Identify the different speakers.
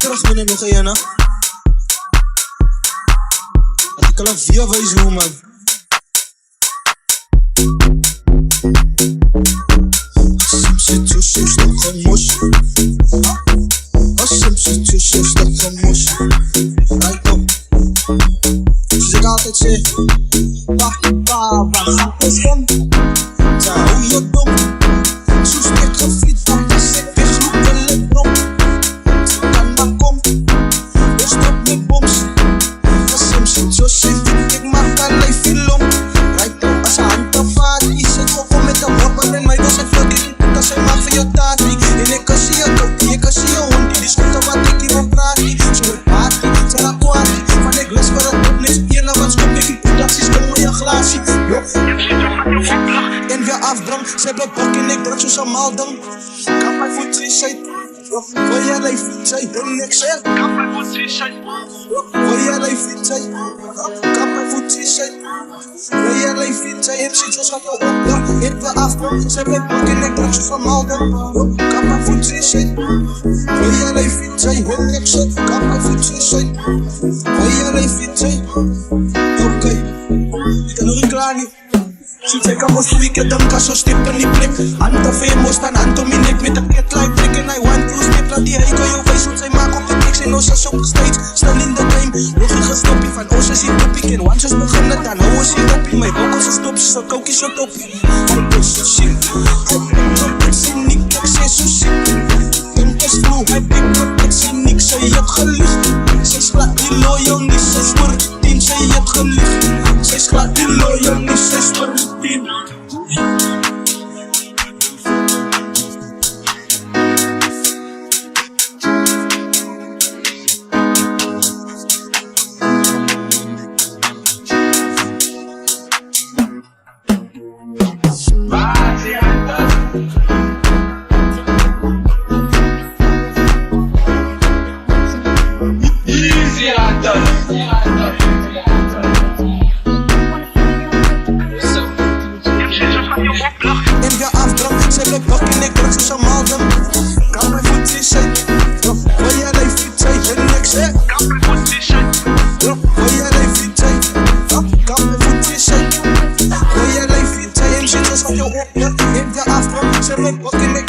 Speaker 1: terug binnen nog een, hè? Had ik al een 4 wijze hoe, man. Simsi tussen stok en mos. Simsi tussen stok en mos. Right now. Dus ik altijd zeg, wat is van? Zou je dom? Soes ik gefiet, dan is ik weer groepen en dom. Ze kan maar kom, dus stop met boms. Simsi tussen, ik maak alleen film. Right now, als je hand op vaart, is het gewoon met de wapper en mij was het fucking. Dat zijn maar voor je tati. En ik kan zien je kopie, ik kan zien je hond. Die schotten wat ik hier op praat. Zo het party, ze laat kwaad. Van ik les voor het oplees, bier naar wat stop ik. Dat is gewoon je glaasje. En weer afdrang, ze hebben bok en ik druk zo samen dan. Kan mij voor 3 zijn. Wil jij leven zijn? En ik zeg. Kan mij voor 3 zijn. Wil jij leven zijn? Kan mij voor 3 zijn. Wil jij leven zijn? En zit zo schat op. En weer afdrang, ze hebben bok en ik druk zo samen dan. Kan mij voor 3 zijn. Wil jij leven zijn? En ik zeg. Kan mij voor 3 zijn. Wil jij leven zijn? Oké, ik kan nog niet klaar niet. Si te acabas tu weekend, dan kan zo stippen die plek. Anta famous, dan Anto minek met een catline plek. En hij want to step naar die hei, kan je wijs wat zij maken op de tricks. En Osa's op de stage, staan in de game. Nog een gestoppie van Osa's in toppie. En Wanches beginnen, dan hou ons in toppie. Mijn vocals is top, zo kookjes zo toppie. Hij is zo sick, hij pikt op, ik zie niks, ik zeg zo sick. In de flow, hij pikt op, ik zie niks, zij het gelicht. Zij slaat die loyal niet, zij sport team, zij het gelicht. Zij slaat die loyal niet, zij sport team. En weer afdrang, ze hebben bok en ik druk zo samen dan. Kan mij voor 3 zijn. Wil jij leven zijn? En ik zeg. Kan mij voor 3 zijn. Wil jij leven zijn? Kan mij voor 3 zijn. Wil jij leven zijn? En zit zo schat op. En weer afdrang, ze hebben bok en ik